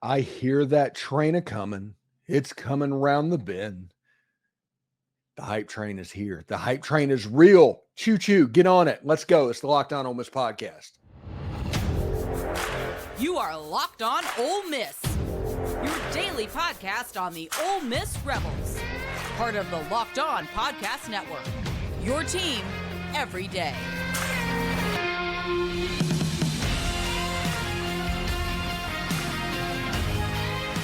I hear that train a coming. It's coming round the bend. The hype train is here. The hype train is real. Choo choo. Get on it. Let's go. It's the Locked On Ole Miss podcast. You are Locked On Ole Miss, your daily podcast on the Ole Miss Rebels, part of the Locked On Podcast Network. Your team every day.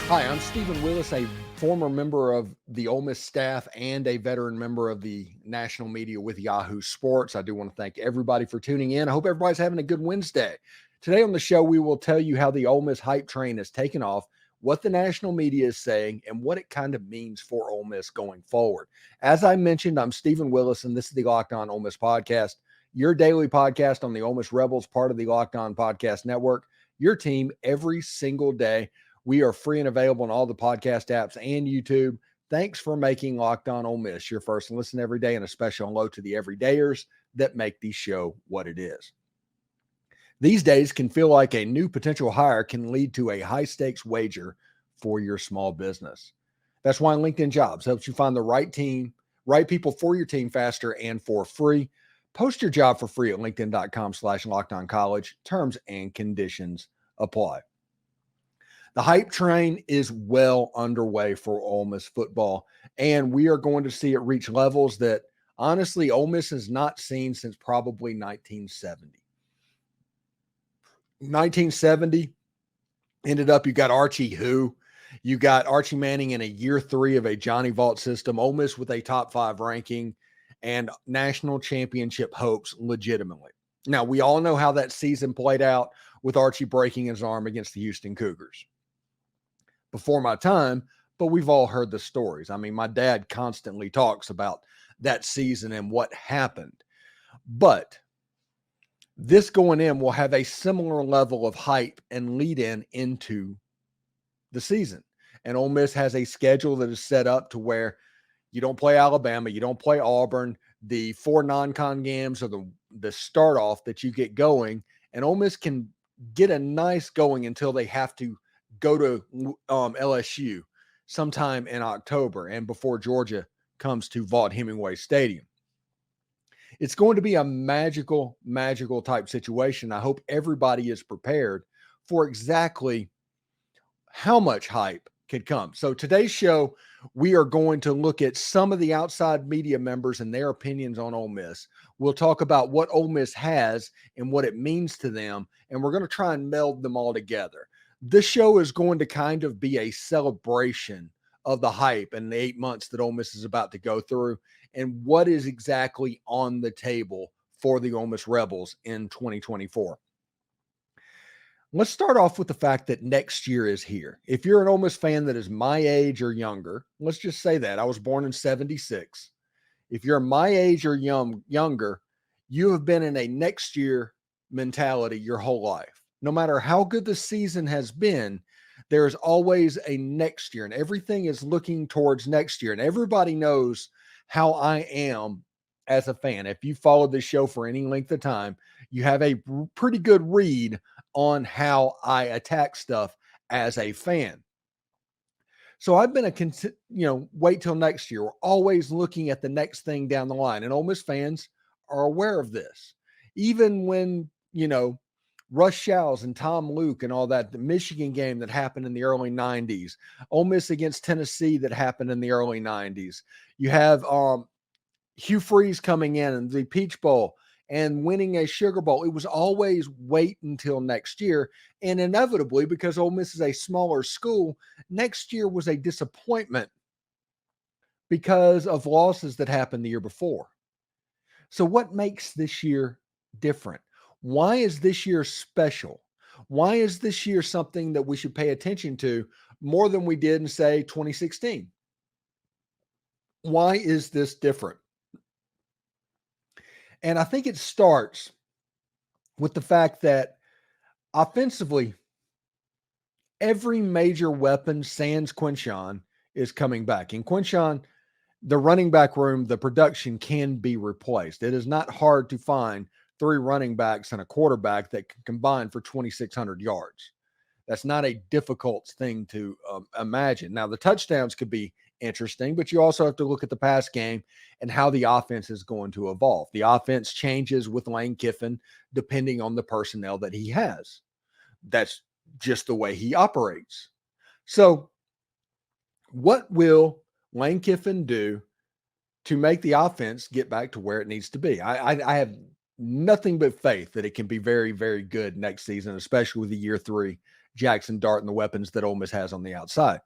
Hi, I'm Stephen Willis, a former member of the Ole Miss staff and a veteran member of the national media with Yahoo Sports. I do want to thank everybody for tuning in. I hope everybody's having a good Wednesday. Today on the show, we will tell you how the Ole Miss hype train has taken off, what the national media is saying, and what it kind of means for Ole Miss going forward. As I mentioned, I'm Stephen Willis, and this is the Locked On Ole Miss podcast, your daily podcast on the Ole Miss Rebels, part of the Locked On Podcast Network, your team every single day. We are free and available on all the podcast apps and YouTube. Thanks for making Locked On Ole Miss your first listen every day, and a special hello to the everydayers that make the show what it is. These days can feel like a new potential hire can lead to a high-stakes wager for your small business. That's why LinkedIn Jobs helps you find the right team, right people for your team faster and for free. Post your job for free at linkedin.com/lockedoncollege. Terms and conditions apply. The hype train is well underway for Ole Miss football, and we are going to see it reach levels that, honestly, Ole Miss has not seen since probably 1970. 1970 ended up, you got Archie you got Archie Manning in a year 3 of a Johnny Vault system, Ole Miss with a top 5 ranking, and national championship hopes legitimately. Now, we all know how that season played out with Archie breaking his arm against the Houston Cougars. Before my time, but we've all heard the stories. I mean, my dad constantly talks about that season and what happened. But this going in will have a similar level of hype and lead in into the season. And Ole Miss has a schedule that is set up to where you don't play Alabama, you don't play Auburn. The 4 non-con games are the start off that you get going, and Ole Miss can get a nice going until they have to go to LSU sometime in October and before Georgia comes to Vaught-Hemingway Stadium. It's going to be a magical type situation. I hope everybody is prepared for exactly how much hype could come. So today's show, we are going to look at some of the outside media members and their opinions on Ole Miss. We'll talk about what Ole Miss has and what it means to them, and we're going to try and meld them all together. This show is going to kind of be a celebration of the hype and the 8 months that Ole Miss is about to go through and what is exactly on the table for the Ole Miss Rebels in 2024. Let's start off with the fact that next year is here. If you're an Ole Miss fan that is my age or younger, let's just say that. I was born in 76. If you're my age or younger, you have been in a next year mentality your whole life. No matter how good the season has been, there's always a next year, and everything is looking towards next year. And everybody knows how I am as a fan. If you followed this show for any length of time, you have a pretty good read on how I attack stuff as a fan. So I've been wait till next year. We're always looking at the next thing down the line. And Ole Miss fans are aware of this. Even when, Russ Shows and Tom Luke and all that, the Michigan game that happened in the early 90s, Ole Miss against Tennessee that happened in the early 90s. You have Hugh Freeze coming in and the Peach Bowl and winning a Sugar Bowl. It was always wait until next year. And inevitably, because Ole Miss is a smaller school, next year was a disappointment because of losses that happened the year before. So what makes this year different? Why is this year special? Why is this year something that we should pay attention to more than we did in, say, 2016? Why is this different? And I think it starts with the fact that offensively, every major weapon sans Quinshon is coming back. In Quinshon, the running back room, the production can be replaced. It is not hard to find 3 running backs and a quarterback that can combine for 2,600 yards. That's not a difficult thing to imagine. Now, the touchdowns could be interesting, but you also have to look at the pass game and how the offense is going to evolve. The offense changes with Lane Kiffin depending on the personnel that he has. That's just the way he operates. So, what will Lane Kiffin do to make the offense get back to where it needs to be? I have nothing but faith that it can be very, very good next season, especially with the year 3 Jaxson Dart and the weapons that Ole Miss has on the outside.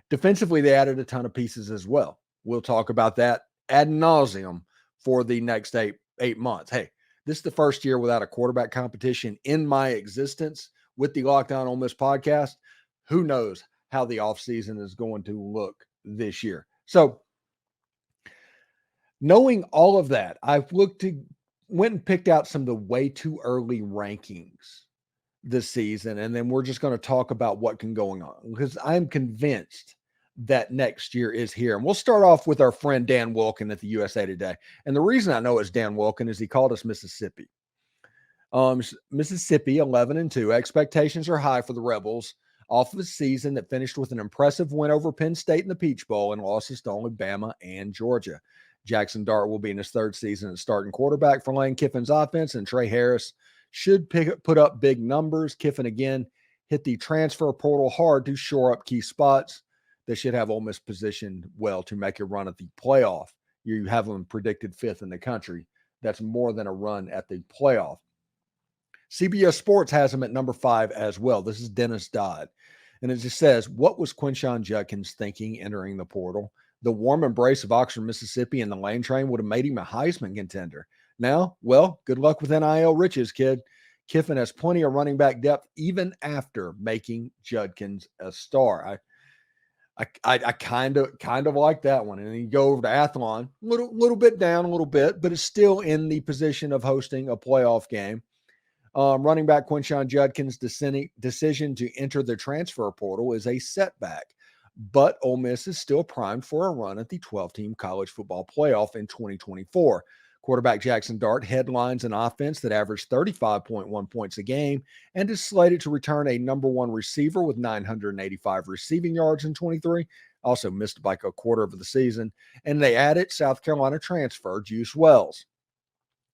Defensively, they added a ton of pieces as well. We'll talk about that ad nauseum for the next eight months. Hey, this is the first year without a quarterback competition in my existence with the Locked On Ole Miss podcast. Who knows how the offseason is going to look this year? So, knowing all of that, I've went and picked out some of the way too early rankings this season, and then we're just going to talk about what can go on, because I'm convinced that next year is here. And we'll start off with our friend Dan Wilkin at the USA Today. And the reason I know it's Dan Wilkin is he called us Mississippi. Mississippi 11-2. Expectations are high for the Rebels off of a season that finished with an impressive win over Penn State in the Peach Bowl and losses to only Bama and Georgia. Jaxson Dart will be in his 3rd season as starting quarterback for Lane Kiffin's offense, and Tre Harris should put up big numbers. Kiffin again hit the transfer portal hard to shore up key spots that should have Ole Miss positioned well to make a run at the playoff. You have them predicted 5th in the country. That's more than a run at the playoff. CBS Sports has them at number 5 as well. This is Dennis Dodd. And it just says, what was Quinshon Judkins thinking entering the portal? The warm embrace of Oxford, Mississippi and the Lane train would have made him a Heisman contender. Now, well, good luck with NIL riches, kid. Kiffin has plenty of running back depth even after making Judkins a star. I kind of like that one. And then you go over to Athlon, little bit down a little bit, but it's still in the position of hosting a playoff game. Running back Quinshon Judkins' decision to enter the transfer portal is a setback, but Ole Miss is still primed for a run at the 12-team college football playoff in 2024. Quarterback Jaxson Dart headlines an offense that averaged 35.1 points a game and is slated to return a number 1 receiver with 985 receiving yards in 23. Also missed by a quarter of the season. And they added South Carolina transfer Juice Wells.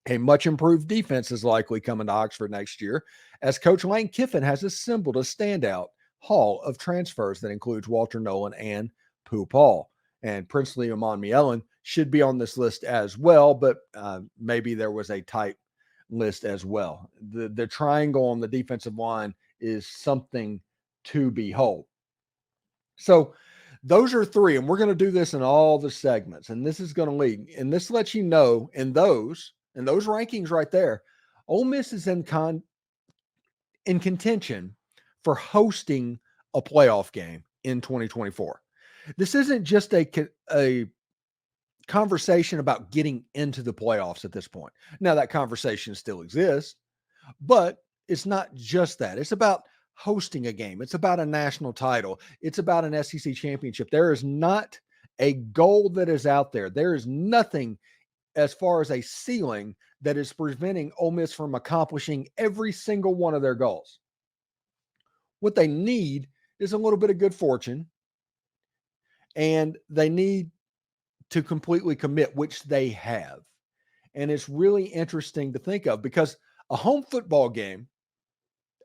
A much improved defense is likely coming to Oxford next year, as Coach Lane Kiffin has assembled a standout haul of transfers that includes Walter Nolen and Pooh. And Princely Umanmielen should be on this list as well, but maybe there was a type list as well. The triangle on the defensive line is something to behold. So those are 3, and we're going to do this in all the segments, and this is going to lead. And this lets you know in those rankings right there, Ole Miss is in contention for hosting a playoff game in 2024. This isn't just a conversation about getting into the playoffs at this point. Now, that conversation still exists, but it's not just that. It's about hosting a game. It's about a national title. It's about an SEC championship. There is not a goal that is out there. There is nothing as far as a ceiling that is preventing Ole Miss from accomplishing every single one of their goals. What they need is a little bit of good fortune, and they need to completely commit, which they have. And it's really interesting to think of, because a home football game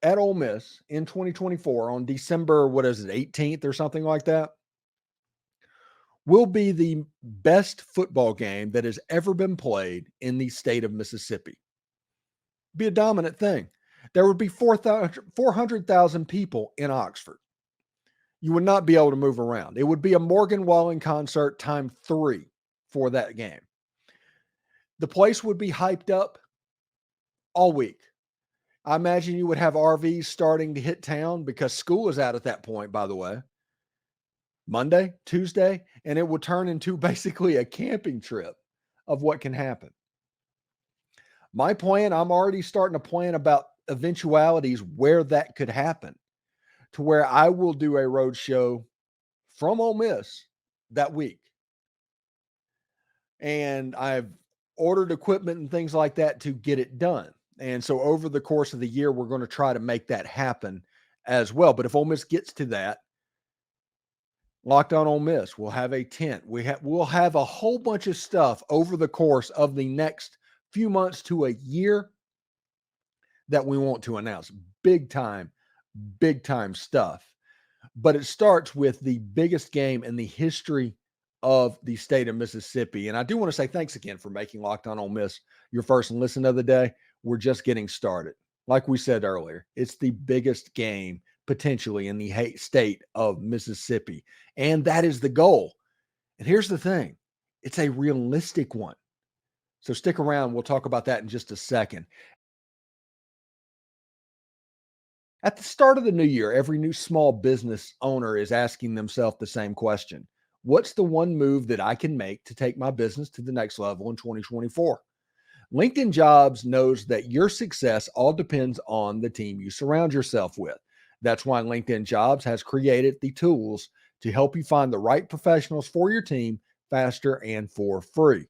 at Ole Miss in 2024 on December, 18th or something like that, will be the best football game that has ever been played in the state of Mississippi. Be a dominant thing. There would be 400,000 people in Oxford. You would not be able to move around. It would be a Morgan Wallen concert time 3 for that game. The place would be hyped up all week. I imagine you would have RVs starting to hit town, because school is out at that point, by the way. Monday, Tuesday, and it would turn into basically a camping trip of what can happen. My plan, I'm already starting to plan about eventualities where that could happen, to where I will do a road show from Ole Miss that week. And I've ordered equipment and things like that to get it done. And so over the course of the year, we're going to try to make that happen as well. But if Ole Miss gets to that, Locked On Ole Miss, we'll have a tent. We'll have a whole bunch of stuff over the course of the next few months to a year that we want to announce. Big time stuff. But it starts with the biggest game in the history of the state of Mississippi. And I do want to say thanks again for making Locked On Ole Miss your first listen of the day. We're just getting started. Like we said earlier, it's the biggest game potentially in the state of Mississippi. And that is the goal. And here's the thing. It's a realistic one. So stick around. We'll talk about that in just a second. At the start of the new year, every new small business owner is asking themselves the same question. What's the one move that I can make to take my business to the next level in 2024? LinkedIn Jobs knows that your success all depends on the team you surround yourself with. That's why LinkedIn Jobs has created the tools to help you find the right professionals for your team faster and for free.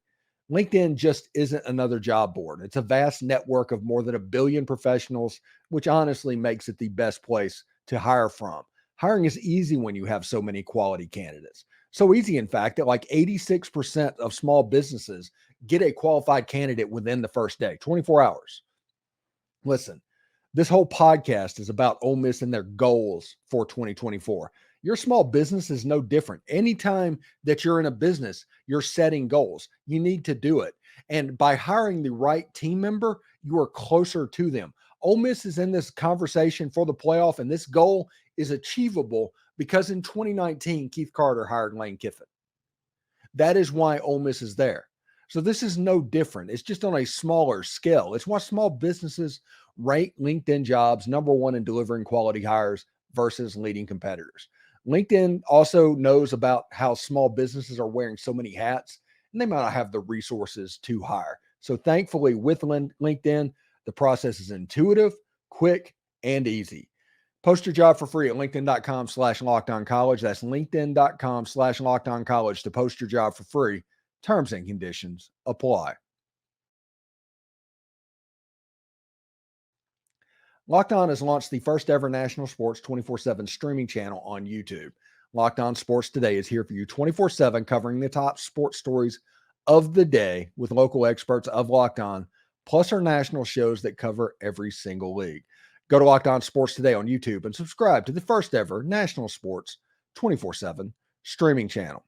LinkedIn just isn't another job board. It's a vast network of more than 1 billion professionals, which honestly makes it the best place to hire from. Hiring is easy when you have so many quality candidates. So easy, in fact, that like 86% of small businesses get a qualified candidate within the first day, 24 hours. Listen, this whole podcast is about Ole Miss and their goals for 2024. Your small business is no different. Anytime that you're in a business, you're setting goals. You need to do it. And by hiring the right team member, you are closer to them. Ole Miss is in this conversation for the playoff, and this goal is achievable because in 2019, Keith Carter hired Lane Kiffin. That is why Ole Miss is there. So this is no different. It's just on a smaller scale. It's why small businesses rate LinkedIn Jobs number one in delivering quality hires versus leading competitors. LinkedIn also knows about how small businesses are wearing so many hats, and they might not have the resources to hire. So thankfully, with LinkedIn, the process is intuitive, quick, and easy. Post your job for free at linkedin.com/lockedoncollege. That's linkedin.com/lockedoncollege to post your job for free. Terms and conditions apply. Locked On has launched the first ever national sports 24/7 streaming channel on YouTube. Locked On Sports Today is here for you 24/7, covering the top sports stories of the day with local experts of Locked On, plus our national shows that cover every single league. Go to Locked On Sports Today on YouTube and subscribe to the first ever national sports 24/7 streaming channel.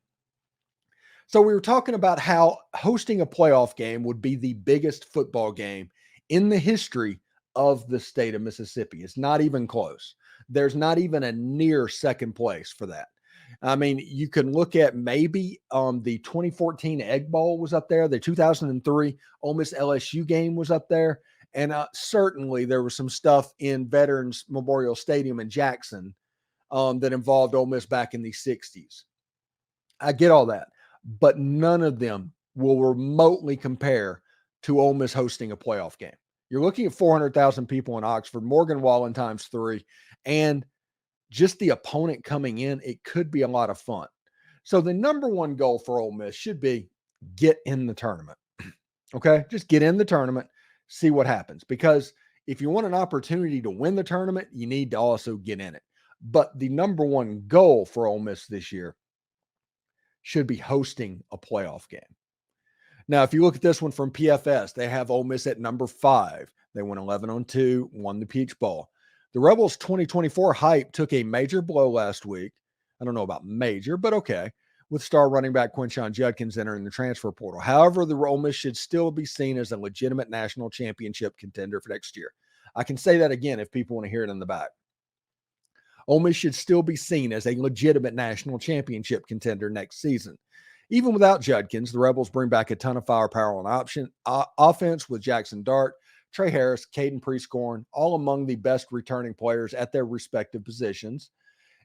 So we were talking about how hosting a playoff game would be the biggest football game in the history of the state of Mississippi. It's not even close. There's not even a near second place for that. I mean, you can look at maybe the 2014 Egg Bowl was up there. The 2003 Ole Miss LSU game was up there. And certainly there was some stuff in Veterans Memorial Stadium in Jackson that involved Ole Miss back in the 60s. I get all that, but none of them will remotely compare to Ole Miss hosting a playoff game. You're looking at 400,000 people in Oxford, Morgan Wallen times 3, and just the opponent coming in, it could be a lot of fun. So the number one goal for Ole Miss should be get in the tournament. Okay, just get in the tournament, see what happens. Because if you want an opportunity to win the tournament, you need to also get in it. But the number one goal for Ole Miss this year should be hosting a playoff game. Now, if you look at this one from PFS, they have Ole Miss at number 5. They went 11-2, won the Peach Bowl. The Rebels 2024 hype took a major blow last week. I don't know about major, but okay, with star running back Quinshon Judkins entering the transfer portal. However, the Ole Miss should still be seen as a legitimate national championship contender for next year. I can say that again if people want to hear it in the back. Ole Miss should still be seen as a legitimate national championship contender next season. Even without Judkins, the Rebels bring back a ton of firepower on offense with Jaxson Dart, Tre Harris, Caden Prieskorn, all among the best returning players at their respective positions.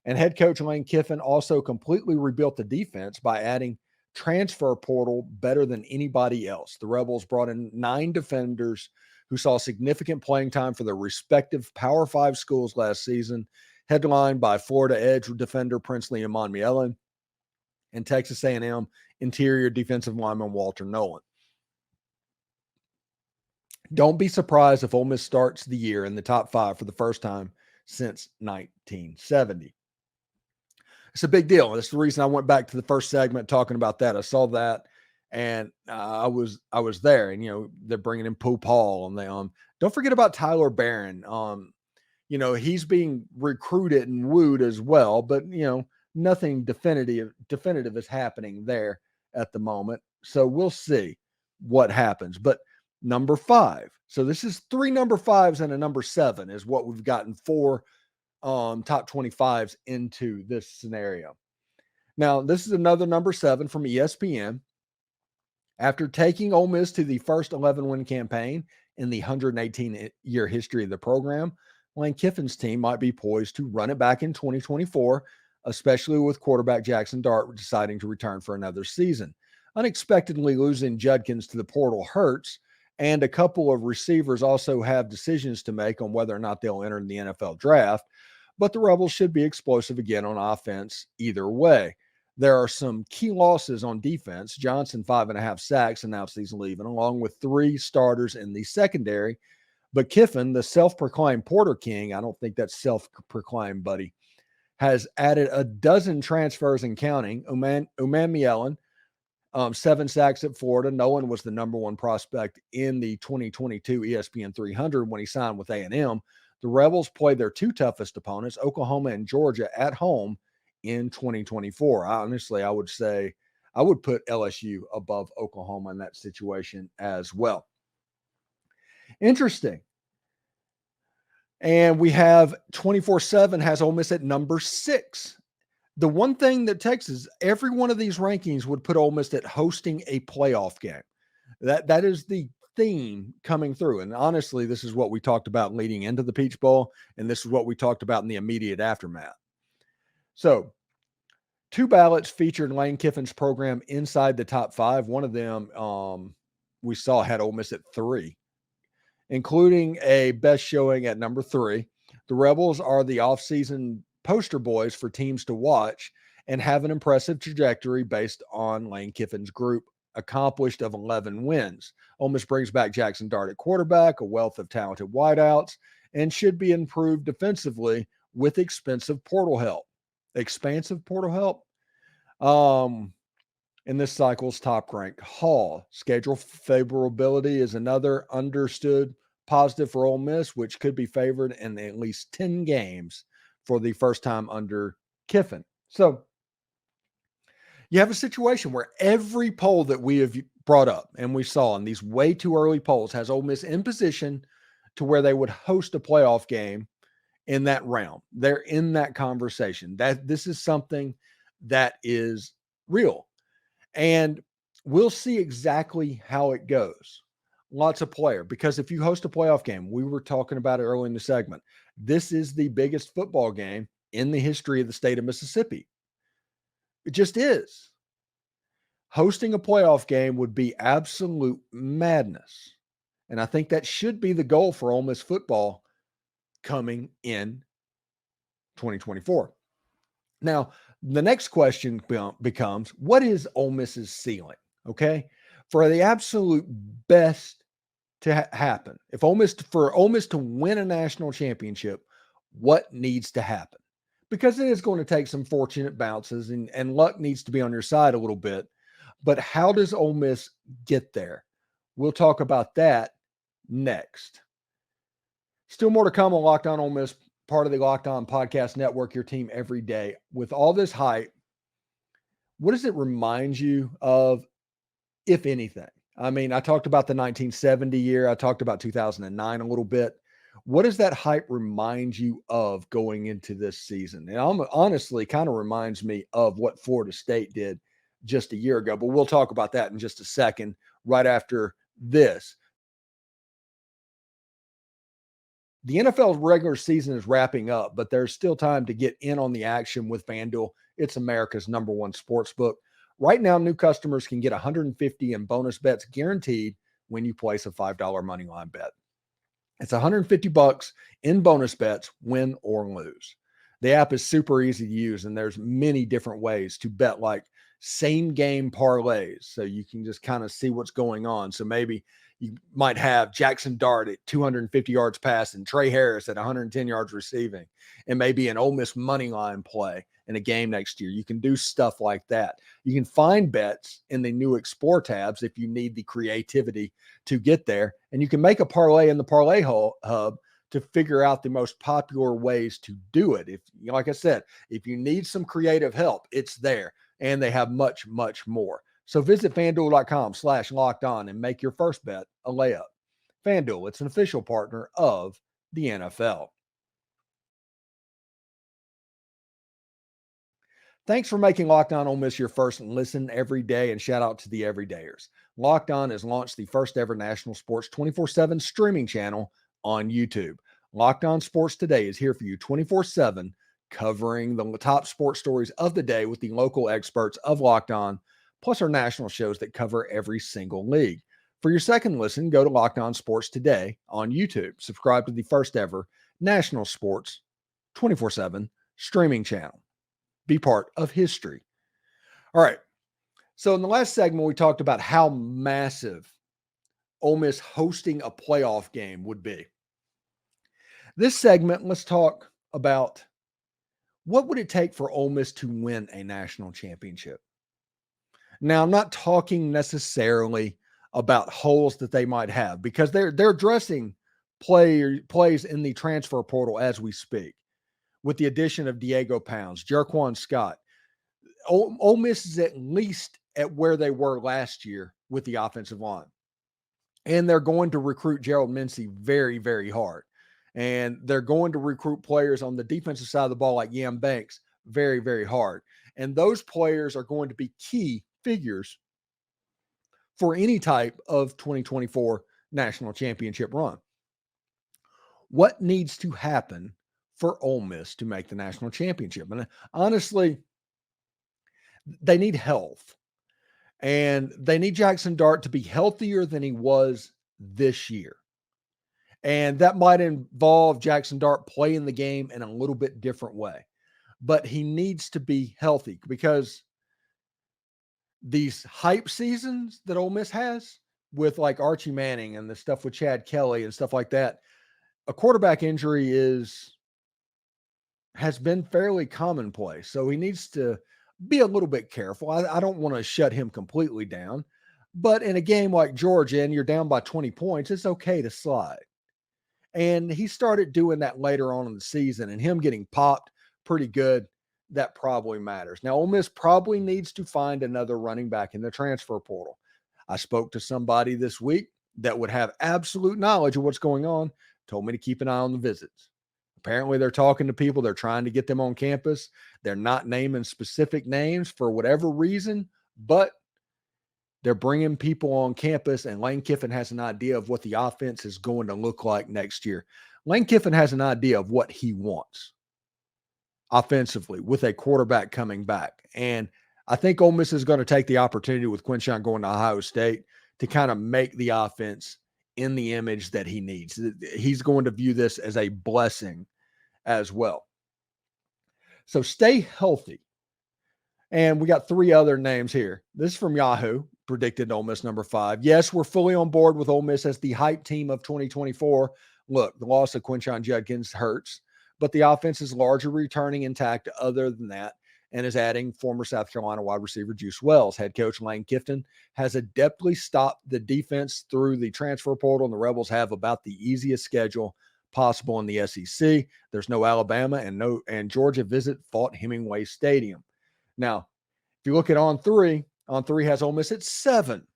And head coach Lane Kiffin also completely rebuilt the defense by adding transfer portal better than anybody else. The Rebels brought in 9 defenders who saw significant playing time for their respective Power 5 schools last season, headlined by Florida edge defender Princely Umanmielen and Texas A&M interior defensive lineman Walter Nolen. Don't be surprised if Ole Miss starts the year in the top 5 for the first time since 1970. It's a big deal. That's the reason I went back to the first segment talking about that. I saw that, and I was there. And they're bringing in Pooh and they don't forget about Tyler Barron. He's being recruited and wooed as well, but nothing definitive is happening there at the moment. So we'll see what happens. But number 5. So this is 3 number 5s and a number 7 is what we've gotten 4 top 25s into this scenario. Now, this is another number 7 from ESPN. After taking Ole Miss to the first 11-win campaign in the 118-year history of the program, Lane Kiffin's team might be poised to run it back in 2024, especially with quarterback Jaxson Dart deciding to return for another season. Unexpectedly losing Judkins to the portal hurts, and a couple of receivers also have decisions to make on whether or not they'll enter the NFL draft, but the Rebels should be explosive again on offense either way. There are some key losses on defense. Johnson, 5.5 sacks, announced he's leaving, along with 3 starters in the secondary. But Kiffin, the self-proclaimed Porter King, I don't think that's self-proclaimed, buddy, has added a dozen transfers and counting. Umanmielen, 7 sacks at Florida. Nolen was the number 1 prospect in the 2022 ESPN 300 when he signed with A&M. The Rebels play their 2 toughest opponents, Oklahoma and Georgia, at home in 2024. Honestly, I would say I would put LSU above Oklahoma in that situation as well. Interesting. And we have 24/7 has Ole Miss at number 6. The one thing that Texas, every one of these rankings would put Ole Miss at hosting a playoff game. That is the theme coming through. And honestly, this is what we talked about leading into the Peach Bowl, and this is what we talked about in the immediate aftermath. So 2 ballots featured Lane Kiffin's program inside the top 5. One of them we saw had Ole Miss at 3. Including a best showing at number 3. The Rebels are the offseason poster boys for teams to watch and have an impressive trajectory based on Lane Kiffin's group accomplished of 11 wins. Ole Miss brings back Jaxson Dart at quarterback, a wealth of talented wideouts, and should be improved defensively with expensive portal help. Expansive portal help? In this cycle's top rank, Hall. Schedule favorability is another understood positive for Ole Miss, which could be favored in at least 10 games for the first time under Kiffin. So you have a situation where every poll that we have brought up and we saw in these way too early polls has Ole Miss in position to where they would host a playoff game in that realm. They're in that conversation. That this is something that is real. And we'll see exactly how it goes. Lots of player, because if you host a playoff game, we were talking about it early in the segment. This is the biggest football game in the history of the state of Mississippi. It just is. Hosting a playoff game would be absolute madness. And I think that should be the goal for Ole Miss football coming in 2024. Now, the next question becomes, what is Ole Miss's ceiling? Okay. For the absolute best to happen, for Ole Miss to win a national championship, what needs to happen? Because it is going to take some fortunate bounces and luck needs to be on your side a little bit. But how does Ole Miss get there? We'll talk about that next. Still more to come on Locked On Ole Miss, part of the Locked On Podcast Network, your team every day. With all this hype, what does it remind you of, if anything? I mean, I talked about the 1970 year. I talked about 2009 a little bit. What does that hype remind you of going into this season? And honestly, kind of reminds me of what Florida State did just a year ago. But we'll talk about that in just a second, right after this. The NFL regular season is wrapping up, but there's still time to get in on the action with FanDuel. It's America's #1 sports book. Right now, new customers can get $150 in bonus bets guaranteed when you place a $5 money line bet. It's $150 in bonus bets, win or lose. The app is super easy to use, and there's many different ways to bet, like same game parlays. So you can just kind of see what's going on. So maybe you might have Jaxson Dart at 250 yards passing, Tre Harris at 110 yards receiving, and maybe an Ole Miss money line play in a game next year. You can do stuff like that. You can find bets in the new Explore tabs if you need the creativity to get there. And you can make a parlay in the Parlay Hub to figure out the most popular ways to do it. If, like I said, if you need some creative help, it's there. And they have much, much more. So visit FanDuel.com/lockedon and make your first bet a layup. FanDuel, it's an official partner of the NFL. Thanks for making Locked On Ole Miss your first listen every day, and shout out to the everydayers. Locked On has launched the first ever national sports 24/7 streaming channel on YouTube. Locked On Sports Today is here for you 24/7, covering the top sports stories of the day with the local experts of Locked On, plus our national shows that cover every single league. For your second listen, go to Locked On Sports Today on YouTube. Subscribe to the first ever national sports 24/7 streaming channel. Be part of history. All right. So in the last segment, we talked about how massive Ole Miss hosting a playoff game would be. This segment, let's talk about what would it take for Ole Miss to win a national championship. Now, I'm not talking necessarily about holes that they might have, because they're addressing plays in the transfer portal as we speak, with the addition of Diego Pounds, Jerquan Scott. Ole Miss is at least at where they were last year with the offensive line. And they're going to recruit Gerald Mincey very, very hard. And they're going to recruit players on the defensive side of the ball like Yam Banks very, very hard. And those players are going to be key figures for any type of 2024 national championship run. What needs to happen for Ole Miss to make the national championship? And honestly, they need health. And they need Jaxson Dart to be healthier than he was this year. And that might involve Jaxson Dart playing the game in a little bit different way. But he needs to be healthy, because these hype seasons that Ole Miss has with like Archie Manning and the stuff with Chad Kelly and stuff like that, a quarterback injury has been fairly commonplace. So he needs to be a little bit careful. I don't want to shut him completely down, but in a game like Georgia and you're down by 20 points, it's okay to slide. And he started doing that later on in the season, and him getting popped pretty good, that probably matters. Now, Ole Miss probably needs to find another running back in the transfer portal. I spoke to somebody this week that would have absolute knowledge of what's going on, told me to keep an eye on the visits. Apparently, they're talking to people. They're trying to get them on campus. They're not naming specific names for whatever reason, but they're bringing people on campus, and Lane Kiffin has an idea of what the offense is going to look like next year. Lane Kiffin has an idea of what he wants offensively with a quarterback coming back. And I think Ole Miss is going to take the opportunity with Quinshawn going to Ohio State to kind of make the offense in the image that he needs. He's going to view this as a blessing as well. So stay healthy. And we got three other names here. This is from Yahoo, predicted Ole Miss number 5. Yes, we're fully on board with Ole Miss as the hype team of 2024. Look, the loss of Quinshawn Judkins hurts, but the offense is largely returning intact other than that, and is adding former South Carolina wide receiver Juice Wells. Head coach Lane Kiffin has adeptly stopped the defense through the transfer portal, and the Rebels have about the easiest schedule possible in the SEC. There's no Alabama and Georgia visit Vaught-Hemingway Stadium. Now, if you look at On3 has Ole Miss at 7.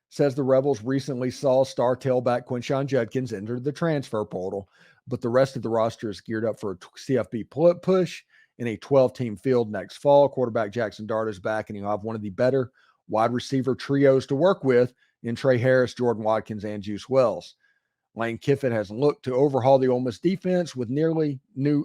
Says the Rebels recently saw star tailback Quinshawn Judkins enter the transfer portal, but the rest of the roster is geared up for a CFB push in a 12-team field next fall. Quarterback Jaxson Dart is back, and he'll have one of the better wide receiver trios to work with in Tre Harris, Jordan Watkins, and Juice Wells. Lane Kiffin has looked to overhaul the Ole Miss defense with nearly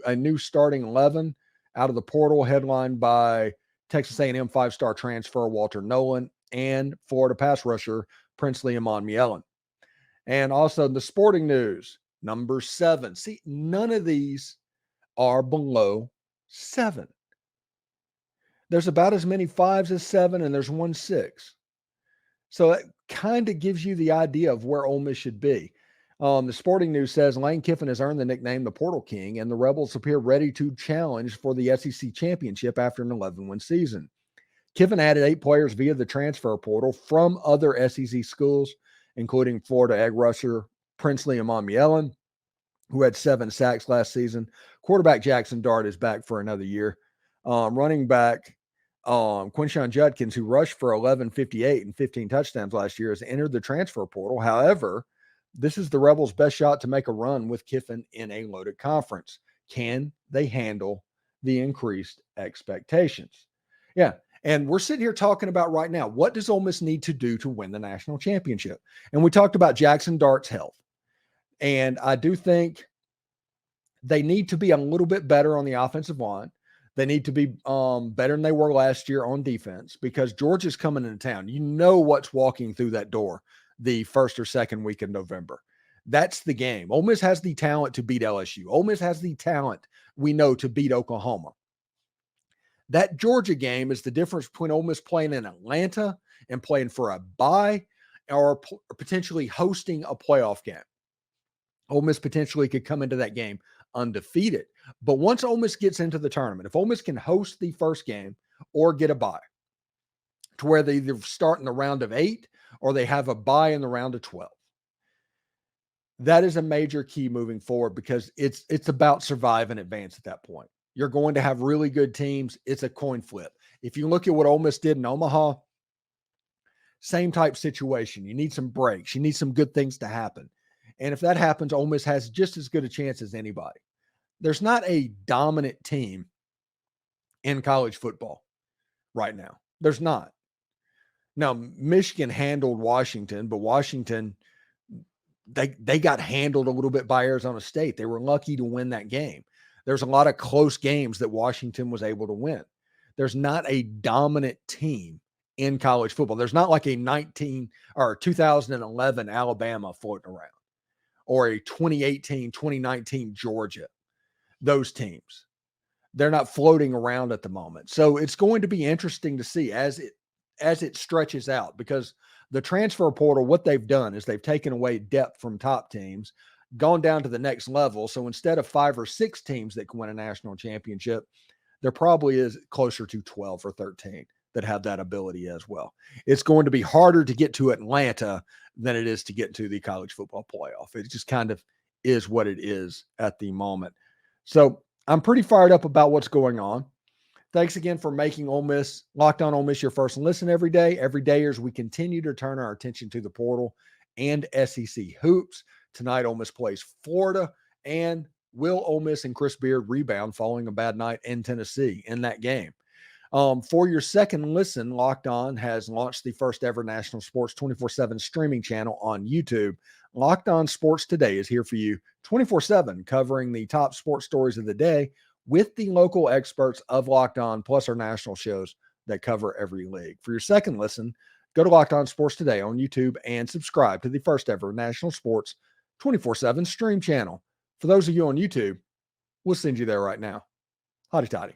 a new starting 11 out of the portal, headlined by Texas A&M 5-star transfer Walter Nolen and Florida pass rusher Princely Umanmielen. And also the sporting news, number 7. See, none of these are below 7. There's about as many 5s as 7, and there's one 6. So that kind of gives you the idea of where Ole Miss should be. The Sporting News says Lane Kiffin has earned the nickname the Portal King, and the Rebels appear ready to challenge for the SEC championship after an 11-win season. Kiffin added 8 players via the transfer portal from other SEC schools, including Florida egg rusher Princely Umanmielen, who had 7 sacks last season. Quarterback Jaxson Dart is back for another year. Running back Quinshon Judkins, who rushed for 1158 and 15 touchdowns last year, has entered the transfer portal. However, this is the Rebels' best shot to make a run with Kiffin in a loaded conference. Can they handle the increased expectations? Yeah. And we're sitting here talking about right now, what does Ole Miss need to do to win the national championship? And we talked about Jaxson Dart's health. And I do think they need to be a little bit better on the offensive line. They need to be better than they were last year on defense, because Georgia's coming into town. You know what's walking through that door the first or second week of November. That's the game. Ole Miss has the talent to beat LSU. Ole Miss has the talent, we know, to beat Oklahoma. That Georgia game is the difference between Ole Miss playing in Atlanta and playing for a bye, or potentially hosting a playoff game. Ole Miss potentially could come into that game undefeated. But once Ole Miss gets into the tournament, if Ole Miss can host the first game or get a bye, to where they either start in the round of 8 or they have a bye in the round of 12, that is a major key moving forward, because it's about survive and advance at that point. You're going to have really good teams. It's a coin flip. If you look at what Ole Miss did in Omaha, same type situation. You need some breaks. You need some good things to happen. And if that happens, Ole Miss has just as good a chance as anybody. There's not a dominant team in college football right now. There's not. Now, Michigan handled Washington, but Washington, they got handled a little bit by Arizona State. They were lucky to win that game. There's a lot of close games that Washington was able to win. There's not a dominant team in college football. There's not like a 2011 Alabama floating around, or a 2018, 2019 Georgia. Those teams, they're not floating around at the moment. So it's going to be interesting to see as it stretches out, because the transfer portal, what they've done is they've taken away depth from top teams, gone down to the next level. So instead of 5 or 6 teams that can win a national championship, there probably is closer to 12 or 13 that have that ability as well. It's going to be harder to get to Atlanta than it is to get to the college football playoff. It just kind of is what it is at the moment. So I'm pretty fired up about what's going on. Thanks again for making Ole Miss, Locked On Ole Miss, your first listen every day. Every day as we continue to turn our attention to the portal and SEC hoops. Tonight, Ole Miss plays Florida. And will Ole Miss and Chris Beard rebound following a bad night in Tennessee in that game? For your second listen, Locked On has launched the first ever national sports 24/7 streaming channel on YouTube. Locked On Sports Today is here for you 24/7, covering the top sports stories of the day with the local experts of Locked On, plus our national shows that cover every league. For your second listen, go to Locked On Sports Today on YouTube and subscribe to the first ever national sports 24/7 stream channel. For those of you on YouTube, we'll send you there right now. Hotty toddy.